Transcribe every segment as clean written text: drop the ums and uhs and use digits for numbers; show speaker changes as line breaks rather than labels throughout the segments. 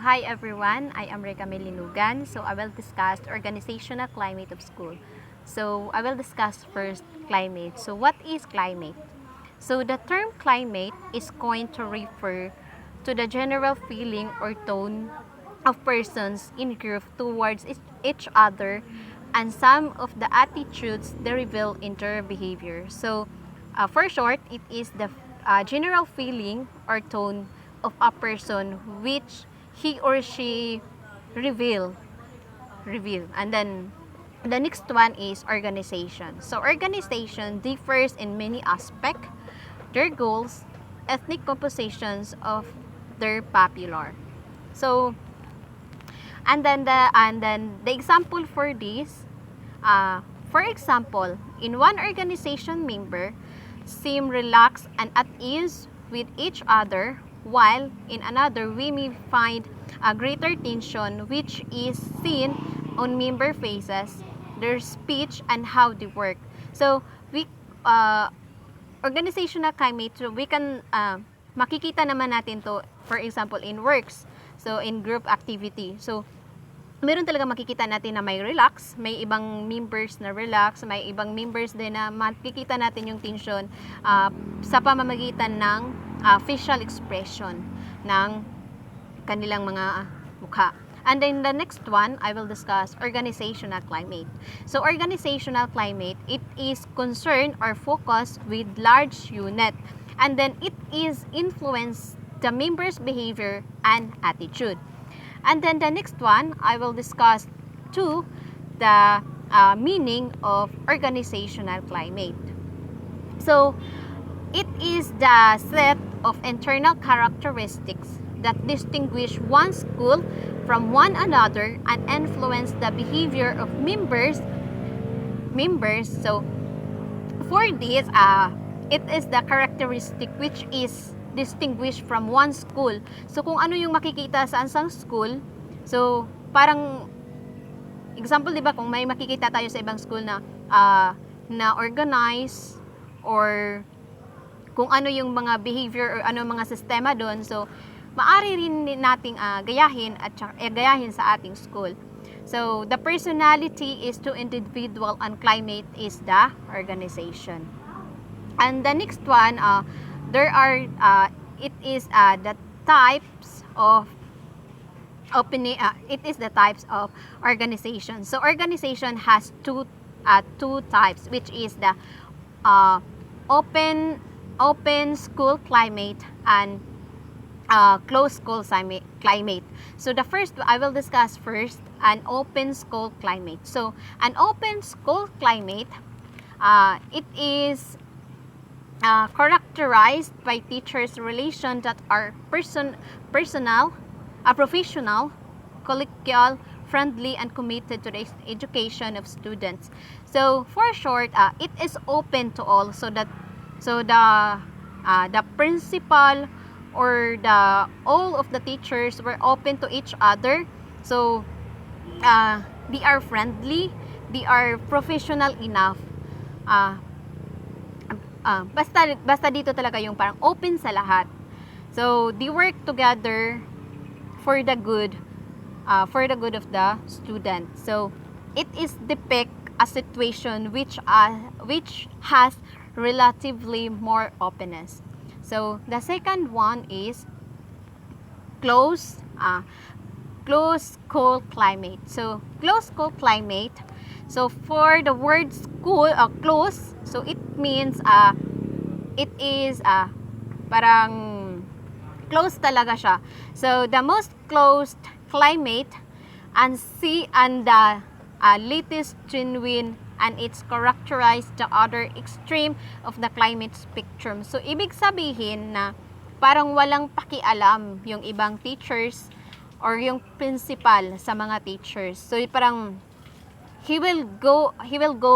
hi everyone, I am Rika Melinugan. So I will discuss organizational climate of school. So I will discuss first climate. So what is climate? So the term climate is coined to refer to the general feeling or tone of persons in group towards each other and some of the attitudes they reveal in their behavior. So for short, it is the general feeling or tone of a person which he or she reveal and then the next one is organization. So organization differs in many aspects, their goals, ethnic compositions of their popular. So and then the example for this, for example, in one organization member seem relaxed and at ease with each other, while in another we may find a greater tension which is seen on member faces, their speech and how they work. So we organizational climate, so we can makikita naman natin to for example in works, so in group activity. So meron talaga makikita natin na may relax, may ibang members na relax, may ibang members din na makikita natin yung tension sa pamamagitan ng facial expression ng kanilang mga mukha. And then the next one, I will discuss organizational climate. So organizational climate, it is concerned or focused with large unit. And then it is influence the members' behavior and attitude. And then the next one, I will discuss the meaning of organizational climate. So, it is the set of internal characteristics that distinguish one school from one another and influence the behavior of members. So, for this, it is the characteristic which is distinguished from one school. So, kung ano yung makikita sa isang school, so, parang, example, di ba, kung may makikita tayo sa ibang school na organize, or kung ano yung mga behavior or ano mga sistema doon, so, maari rin nating gayahin at gayahin sa ating school. So, the personality is to individual and climate is the organization. And the next one, there are it is the types of organization. So organization has two types, which is the open school climate and closed school climate. So the first, I will discuss first an open school climate. So an open school climate, it is characterized by teachers' relations that are professional, collegial, friendly, and committed to the education of students. So, for short, it is open to all. So the principal or all of the teachers were open to each other. So, they are friendly, they are professional enough. Basta dito talaga yung parang open sa lahat. So, they work together for the good of the student. So, it is depict a situation which has relatively more openness. So, the second one is closed school climate. So, closed school climate. So, for the word school, close, so it means it is parang close talaga siya. So, the most closed climate and the latest genuine, and it's characterized the other extreme of the climate spectrum. So, ibig sabihin na parang walang pakialam yung ibang teachers or yung principal sa mga teachers. So, parang he will go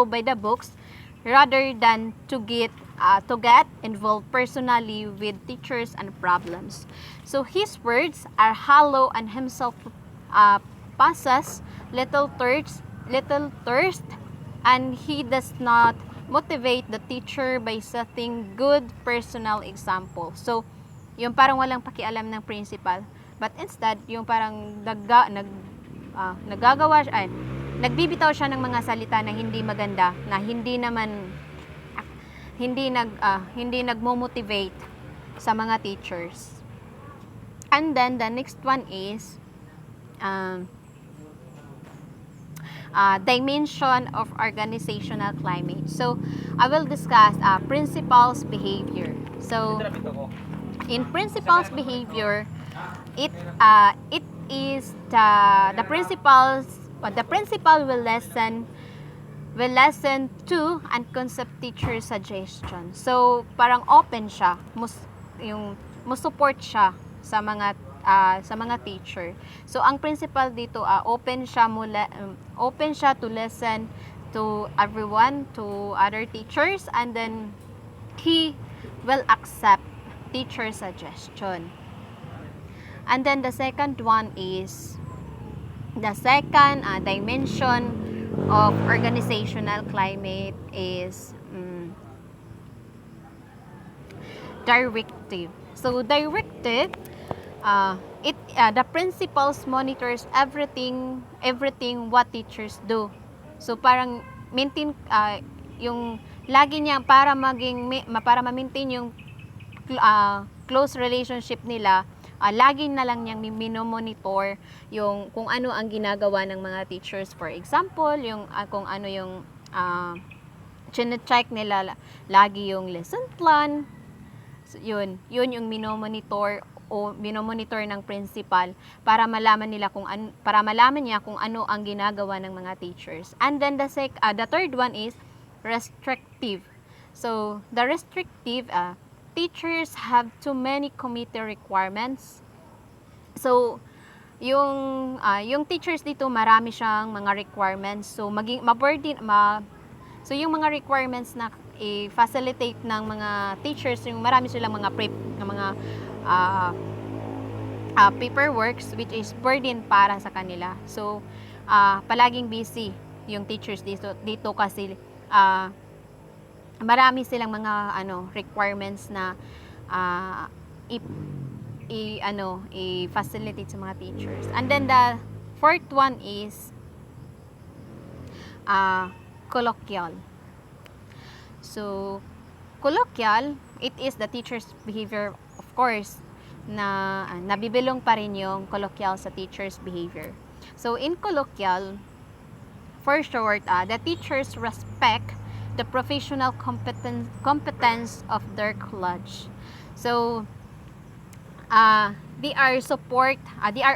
by the books rather than to get involved personally with teachers and problems. So his words are hollow and himself passes little thirst, and he does not motivate the teacher by setting good personal example. So yung parang walang pakialam ng principal But instead, yung parang nagbibitaw siya ng mga salita na hindi maganda, na hindi nagmo-motivate sa mga teachers. And then the next one is dimension of organizational climate. So I will discuss principals behavior. So in principals behavior, it is the principal will listen to and concept teacher suggestion. So parang open siya, support siya sa mga teacher. So ang principal dito open siya to listen to everyone, to other teachers, and then he will accept teacher suggestion. And then the second one is the second dimension of organizational climate is directive. So directive, the principals monitors everything what teachers do. So parang maintain yung lagi niya para ma-maintain yung close relationship nila. Lagi na lang niyang minomonitor yung kung ano ang ginagawa ng mga teachers. For example, yung kung ano yung chine-check nila lagi yung lesson plan. So, yun yung minomonitor ng principal para malaman niya kung ano ang ginagawa ng mga teachers. And then the third one is restrictive. So the restrictive, teachers have too many committee requirements. So yung teachers dito marami siyang mga requirements. So so yung mga requirements na i-facilitate ng mga teachers, yung marami silang mga paperworks which is burden para sa kanila. So palaging busy yung teachers dito kasi marami silang mga requirements na i-facilitate sa mga teachers. And then the fourth one is colloquial. So colloquial, it is the teacher's behavior, of course, na nabibilong pa rin yung colloquial sa teacher's behavior. So in colloquial, for short, the teachers respect the professional competence of their college. So they are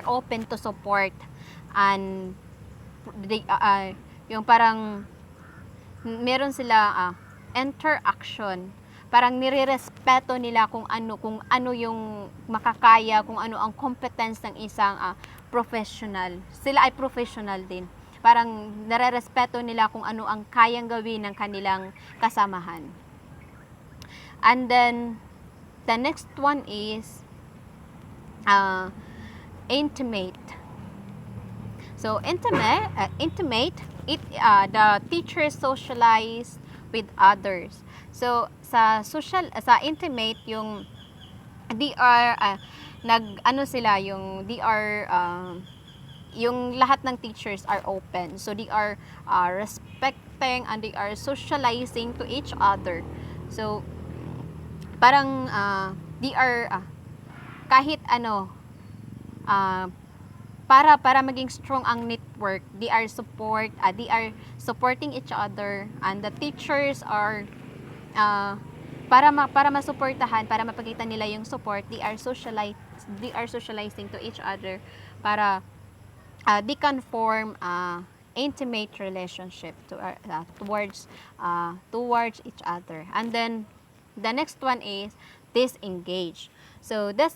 open to support, and yung parang meron sila interaction, parang nirerespeto nila kung ano yung makakaya, kung ano ang competence ng isang professional. Sila ay professional din. Parang nare-respeto nila kung ano ang kayang gawin ng kanilang kasamahan. And then the next one is intimate. So intimate, the teachers socialize with others. So sa intimate, yung they are yung lahat ng teachers are open. So they are respecting and they are socializing to each other. So parang they are kahit para maging strong ang network, they are supporting each other, and the teachers are para masuportahan, para mapakita nila yung support, they are socializing to each other para they can form intimate relationship towards each other. And then the next one is disengage. So the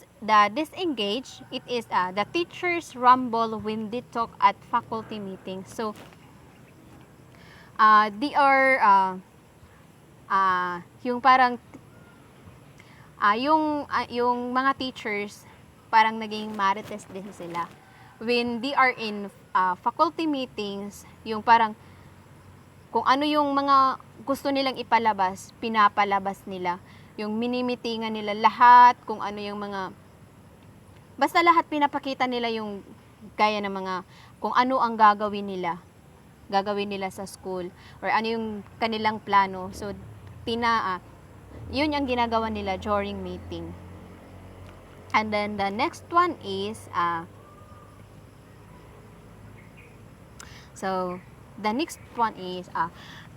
disengage, it is the teachers rumble when they talk at faculty meetings. So they are yung parang yung mga teachers parang naging marites din sila when they are in faculty meetings. Yung parang kung ano yung mga gusto nilang ipalabas, pinapalabas nila. Yung minimitingan nila lahat, kung ano yung mga basta lahat pinapakita nila yung gaya ng mga kung ano ang gagawin nila sa school or ano yung kanilang plano. So yun ang ginagawa nila during meeting. And then the next one is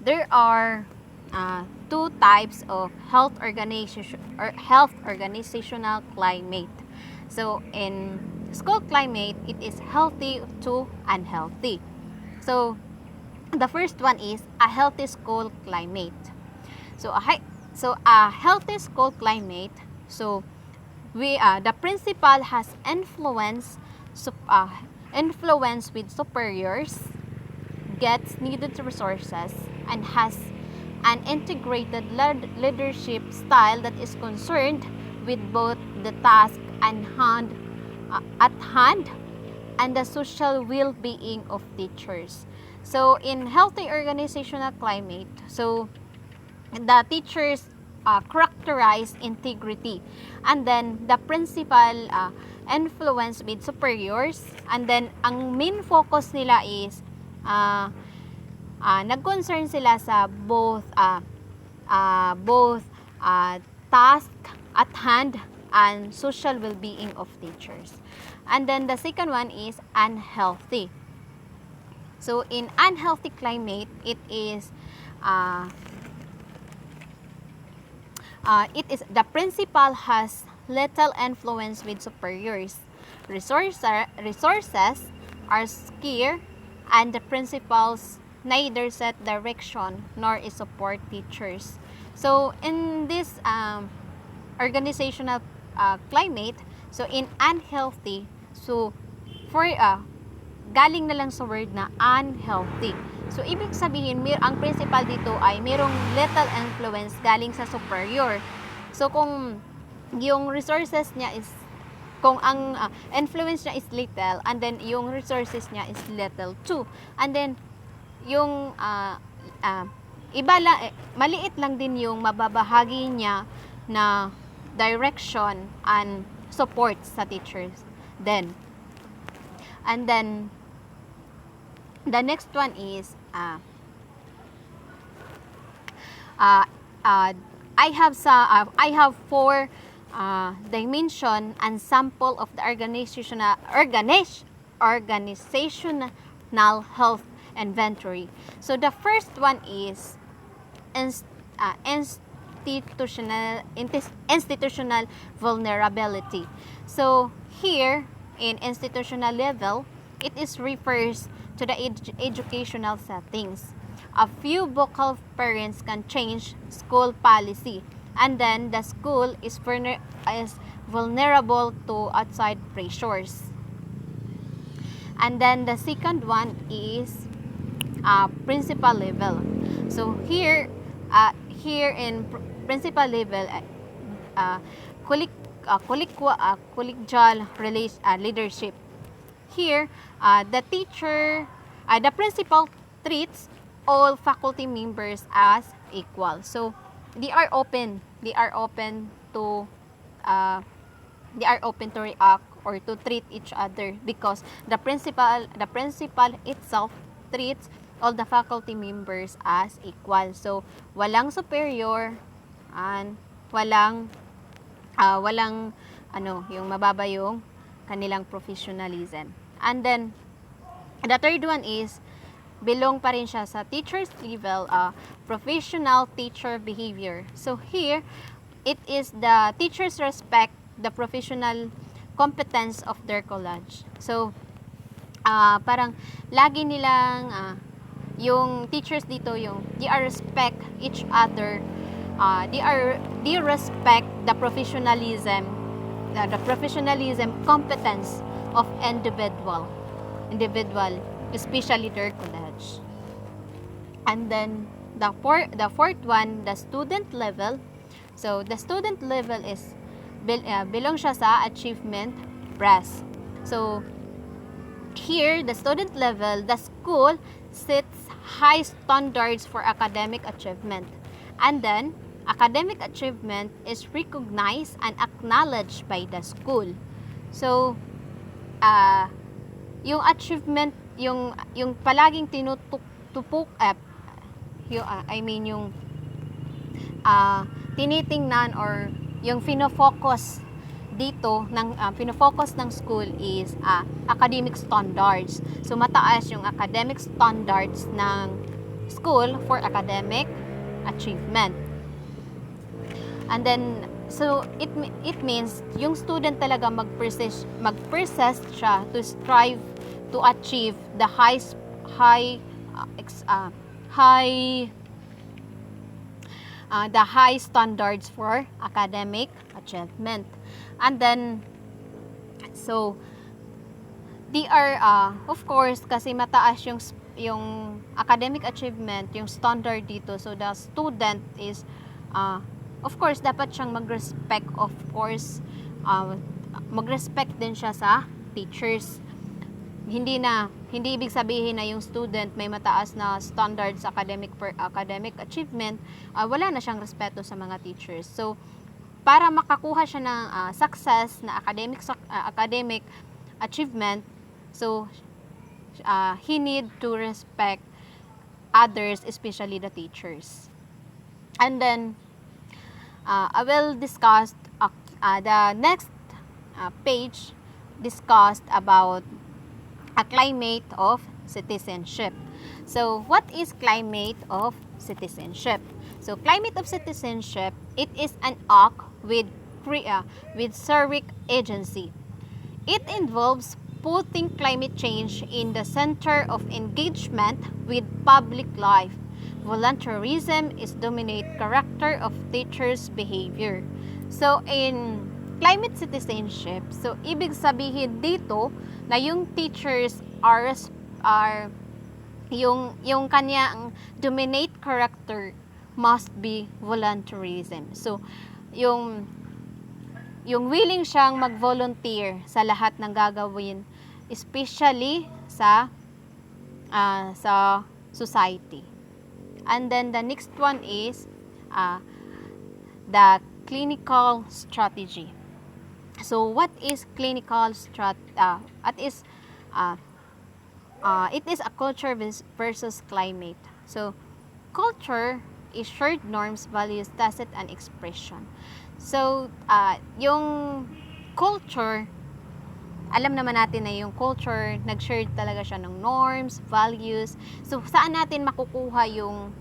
there are two types of health organizational climate. So in school climate, it is healthy to unhealthy. So the first one is a healthy school climate. So a healthy school climate. So the principal has influence with superiors, gets needed resources, and has an integrated leadership style that is concerned with both the task at hand and the social well-being of teachers. So in healthy organizational climate, so the teachers characterize integrity, and then the principal influence with superiors, and then ang main focus nila is nag-concern sila sa both task at hand and social well-being of teachers. And then the second one is unhealthy. So in unhealthy climate, it is the principal has little influence with superiors. Resources are scarce, and the principals neither set direction nor is support teachers. So in this organizational climate, so in unhealthy, so for galing na lang sa word na unhealthy. So ibig sabihin, ang principal dito ay mayroong little influence galing sa superior. So kung yung resources niya is, kung ang influence niya is little, and then yung resources niya is little too, and then yung maliit lang din yung mababahagi niya na direction and support sa teachers. Then the next one is I have four dimension and sample of the organizational health inventory. So the first one is institutional vulnerability. So here in institutional level, it is refers to the educational settings. A few vocal parents can change school policy, and then the school is vulnerable to outside pressures. And then the second one is principal level. So here in principal level, collegial leadership. Here, the principal treats all faculty members as equal. So they are open to react or to treat each other, because the principal itself treats all the faculty members as equal. So walang superior and walang yung mababa yung kanilang professionalism. And then the third one is belong pa rin siya sa teacher's level, professional teacher behavior. So here, it is the teachers respect the professional competence of their college. So, parang lagi nilang, yung teachers dito, they are respect each other, they respect the professionalism competence of individual, especially their college. And then the fourth one, the student level. So the student level is belong siya sa achievement press. So here, the student level, the school sets high standards for academic achievement, and then academic achievement is recognized and acknowledged by the school. So, yung achievement, yung palaging tinutupok, yung tinitingnan or yung fino-focus dito fino-focus ng school is academic standards. So mataas yung academic standards ng school for academic achievement. And then so it means yung student talaga mag-persist siya to strive to achieve the high the high standards for academic achievement. And then, so, they are, of course, kasi mataas yung academic achievement, yung standard dito. So, the student is, of course, dapat siyang mag-respect, of course, mag-respect din siya sa teachers. Hindi ibig sabihin na yung student may mataas na standards academic achievement, wala na siyang respeto sa mga teachers. So para makakuha siya ng success na academic achievement, so he need to respect others, especially the teachers. And then I will discuss the next page discussed about a climate of citizenship. So, what is climate of citizenship? So, climate of citizenship, it is an act with civic agency. It involves putting climate change in the center of engagement with public life. Volunteerism is dominant character of teachers' behavior. So, in climate citizenship, so ibig sabihin dito na yung teachers are yung kanyang dominate character must be volunteerism. So yung willing siyang mag-volunteer sa lahat ng gagawin, especially sa society. And then the next one is the clinical strategy. So what is clinical it is a culture versus climate. So culture is shared norms, values, tacit and expression. So yung culture, alam naman natin na yung culture, nag-share talaga siya ng norms, values. So saan natin makukuha yung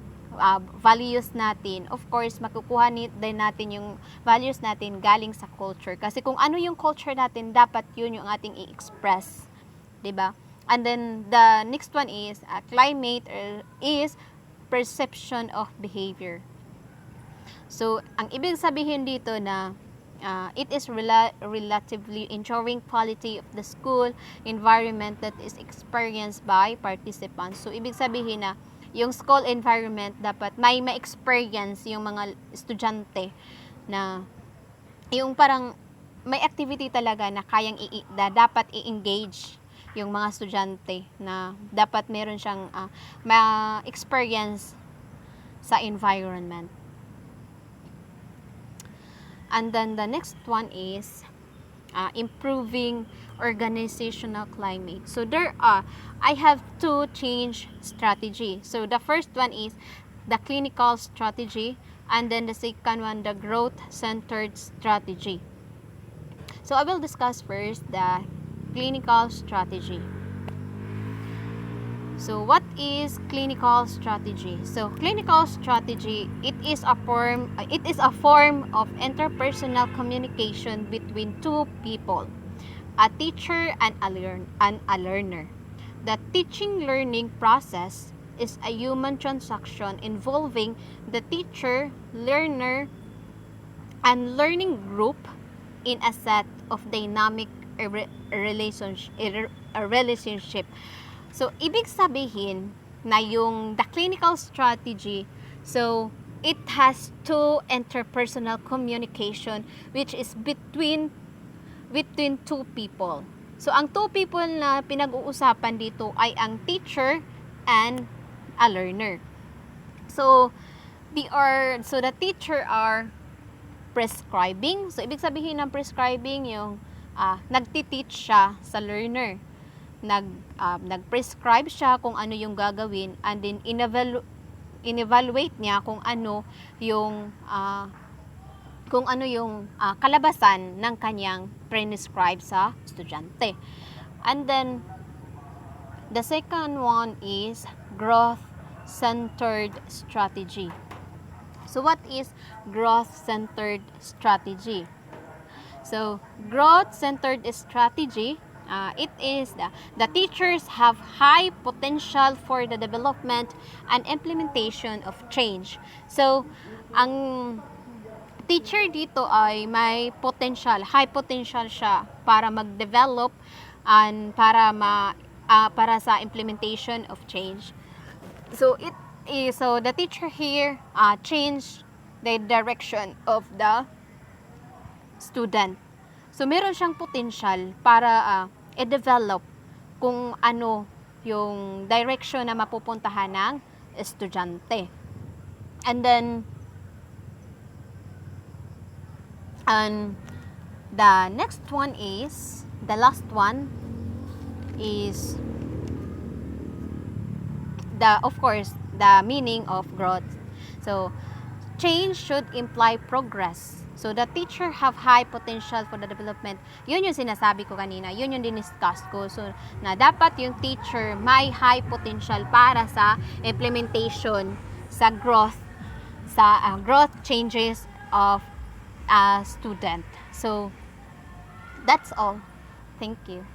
values natin? Of course, makukuha din natin yung values natin galing sa culture. Kasi kung ano yung culture natin, dapat yun yung ating i-express. 'Di ba? And then, the next one is, climate is perception of behavior. So, ang ibig sabihin dito na it is relatively ensuring quality of the school environment that is experienced by participants. So, ibig sabihin na yung school environment dapat may ma-experience yung mga estudyante na yung parang may activity talaga na kayang dapat i-engage yung mga estudyante, na dapat meron siyang ma-experience sa environment. And then the next one is improving organizational climate. So I have two change strategy. So the first one is the clinical strategy, and then the second one, the growth-centered strategy. So I will discuss first the clinical strategy. So what is clinical strategy? So clinical strategy, it is a form of interpersonal communication between two people, a teacher and a learner. The teaching-learning process is a human transaction involving the teacher, learner, and learning group in a set of dynamic relationship. So, ibig sabihin na yung the clinical strategy, so it has two interpersonal communication which is between two people. So, ang two people na pinag-uusapan dito ay ang teacher and a learner. So, the teacher are prescribing. So, ibig sabihin ng prescribing, yung nagti-teach siya sa learner. Nag-prescribe siya kung ano yung gagawin, and then in-evaluate niya kung ano yung kalabasan ng kanyang prescribe sa estudyante. And then the second one is growth-centered strategy. So what is growth-centered strategy? So growth-centered strategy, it is the teachers have high potential for the development and implementation of change. So ang teacher dito ay may potential, high potential siya para mag-develop and para sa implementation of change. So the teacher here change the direction of the student. So meron siyang potential para i-develop kung ano yung direction na mapupuntahan ng estudyante. And then the next one is, the last one is of course, the meaning of growth. So, change should imply progress. So, the teacher have high potential for the development. Yun yung sinasabi ko kanina. Yun yung diniscuss ko. So, na dapat yung teacher may high potential para sa implementation, sa growth changes of a student. So, that's all. Thank you.